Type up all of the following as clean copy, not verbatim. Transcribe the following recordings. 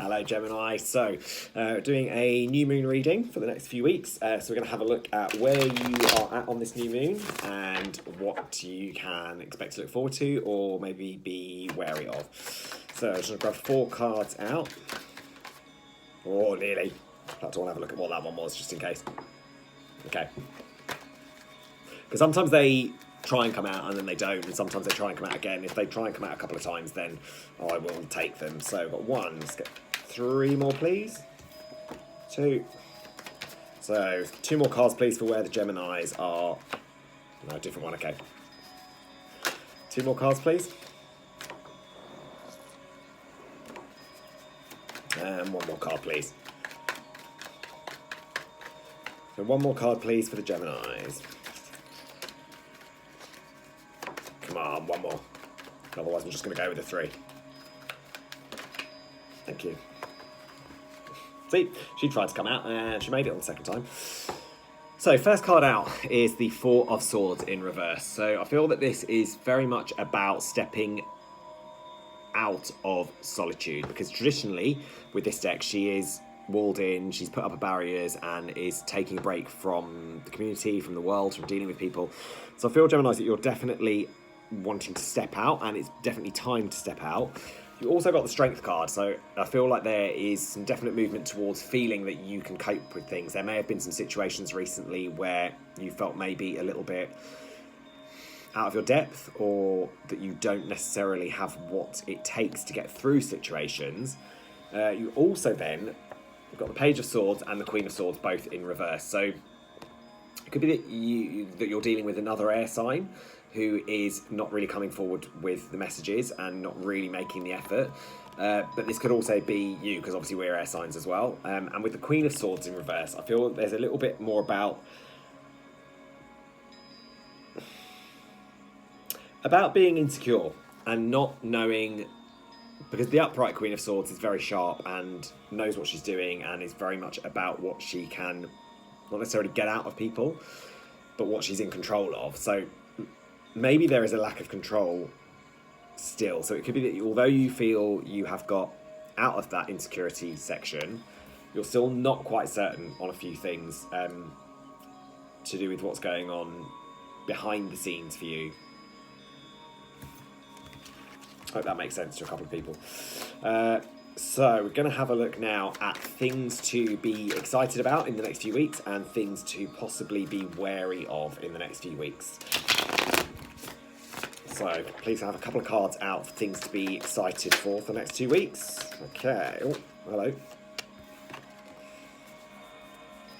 Hello, Gemini. So, doing a new moon reading for the next few weeks. So we're going to have a look at where you are at on this new moon and what you can expect to look forward to or maybe be wary of. So I'm just going to grab 4 cards out. Oh, nearly. I have to have a look at what that one was, just in case. Okay. Because sometimes they try and come out and then they don't, and sometimes they try and come out again. If they try and come out a couple of times, then I will take them. So I've got 1. Let's get 3 more, please. 2. So 2 more cards, please, for where the Geminis are. No, different one. Okay. 2 more cards, please. And 1 more card, please. So 1 more card, please, for the Geminis. Come on, 1 more. Otherwise, I'm just going to go with a 3. Thank you. See, she tried to come out and she made it on the second time. So, first card out is the 4 of Swords in reverse. So, I feel that this is very much about stepping out of solitude, because traditionally, with this deck, she is walled in, she's put up barriers and is taking a break from the community, from the world, from dealing with people. So, I feel, Gemini, that you're definitely wanting to step out, and it's definitely time to step out. You also got the Strength card, so I feel like there is some definite movement towards feeling that you can cope with things. There may have been some situations recently where you felt maybe a little bit out of your depth, or that you don't necessarily have what it takes to get through situations. You also then have got the Page of Swords and the Queen of Swords both in reverse. So it could be that you're dealing with another air sign who is not really coming forward with the messages and not really making the effort. But this could also be you, because obviously we're air signs as well. And with the Queen of Swords in reverse, I feel there's a little bit more about being insecure and not knowing, because the upright Queen of Swords is very sharp and knows what she's doing and is very much about what she can, not necessarily get out of people, but what she's in control of. So maybe there is a lack of control still. So it could be that although you feel you have got out of that insecurity section, you're still not quite certain on a few things to do with what's going on behind the scenes for you. I hope that makes sense to a couple of people. So we're going to have a look now at things to be excited about in the next few weeks and things to possibly be wary of in the next few weeks. So please have a couple of cards out for things to be excited for the next 2 weeks. Okay. Oh, hello.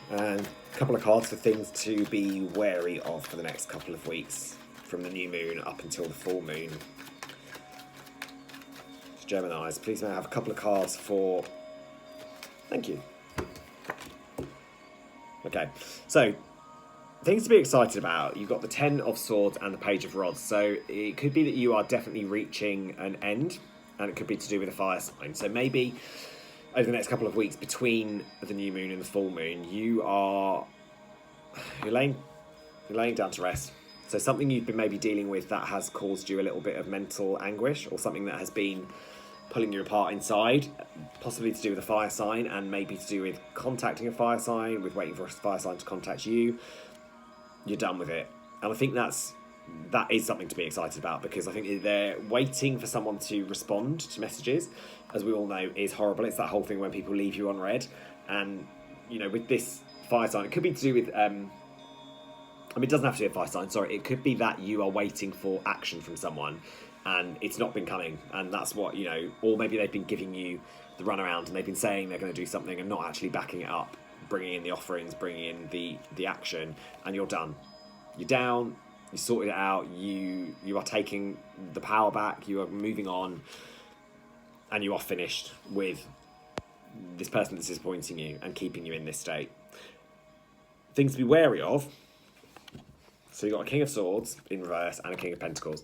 And a couple of cards for things to be wary of for the next couple of weeks, from the new moon up until the full moon. Geminis, please may I have a couple of cards for... Thank you. Okay, so things to be excited about. You've got the 10 of Swords and the Page of Rods. So it could be that you are definitely reaching an end, and it could be to do with a fire sign. So maybe over the next couple of weeks between the new moon and the full moon, you're laying down to rest. So something you've been maybe dealing with that has caused you a little bit of mental anguish, or something that has been pulling you apart inside, possibly to do with a fire sign, and maybe to do with contacting a fire sign, with waiting for a fire sign to contact you. You're done with it. And I think that is something to be excited about, because I think they're waiting for someone to respond to messages, as we all know is horrible. It's that whole thing when people leave you unread. And, you know, with this fire sign, it could be to do with... it doesn't have to be a fire sign, sorry. It could be that you are waiting for action from someone and it's not been coming, and that's what, you know, or maybe they've been giving you the runaround and they've been saying they're going to do something and not actually backing it up, bringing in the offerings, bringing in the action, and you're done. You're down, you sorted it out, you are taking the power back, you are moving on, and you are finished with this person that's disappointing you and keeping you in this state. Things to be wary of. So you've got a King of Swords in reverse and a King of Pentacles.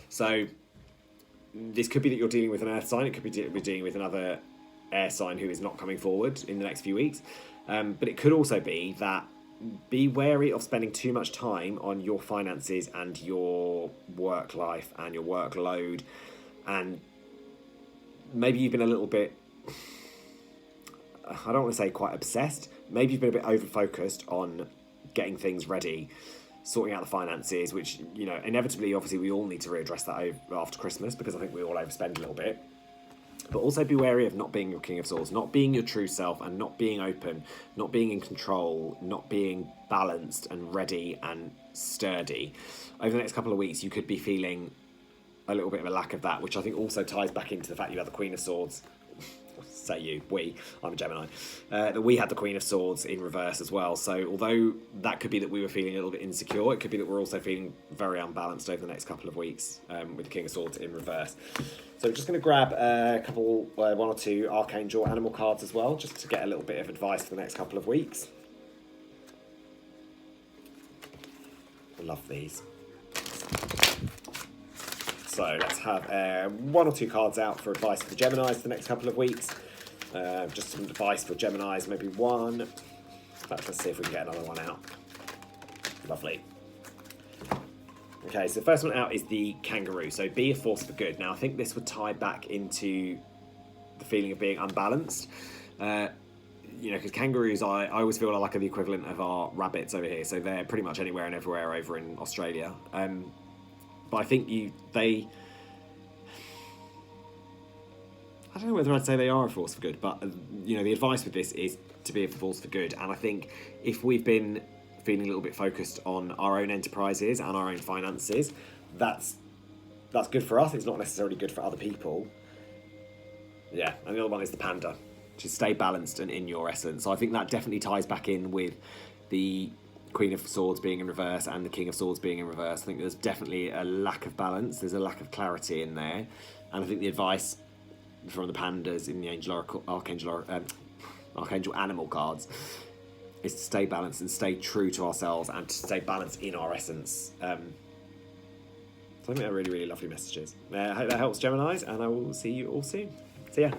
So this could be that you're dealing with an earth sign. It could be dealing with another air sign who is not coming forward in the next few weeks. But it could also be that be wary of spending too much time on your finances and your work life and your workload. And maybe you've been a little bit I don't want to say quite obsessed. Maybe you've been a bit over-focused on getting things ready, sorting out the finances, which, you know, inevitably, obviously, we all need to readdress that after Christmas, because I think we all overspend a little bit. But also be wary of not being your King of Swords, not being your true self, and not being open, not being in control, not being balanced and ready and sturdy. Over the next couple of weeks, you could be feeling a little bit of a lack of that, which I think also ties back into the fact you have the Queen of Swords. Say you, I'm a Gemini, that we had the Queen of Swords in reverse as well. So although that could be that we were feeling a little bit insecure, it could be that we're also feeling very unbalanced over the next couple of weeks with the King of Swords in reverse. So we're just going to grab a couple, one or two Archangel animal cards as well, just to get a little bit of advice for the next couple of weeks. I love these. So let's have one or two cards out for advice for the Geminis for the next couple of weeks. Just some advice for Geminis, maybe one. In fact, let's see if we can get another one out. Lovely. Okay, so the first one out is the Kangaroo. So be a force for good. Now, I think this would tie back into the feeling of being unbalanced. You know, because kangaroos, I always feel like the equivalent of our rabbits over here. So they're pretty much anywhere and everywhere over in Australia. But I think I don't know whether I'd say they are a force for good, but you know, the advice with this is to be a force for good. And I think if we've been feeling a little bit focused on our own enterprises and our own finances, that's good for us. It's not necessarily good for other people. Yeah, and the other one is the panda. Just stay balanced and in your essence. So I think that definitely ties back in with the Queen of Swords being in reverse and the King of Swords being in reverse. I think there's definitely a lack of balance. There's a lack of clarity in there. And I think the advice from the pandas in the Archangel animal cards is to stay balanced and stay true to ourselves and to stay balanced in our essence. So I think they're really, really lovely messages. I hope that helps, Geminis, and I will see you all soon. See ya.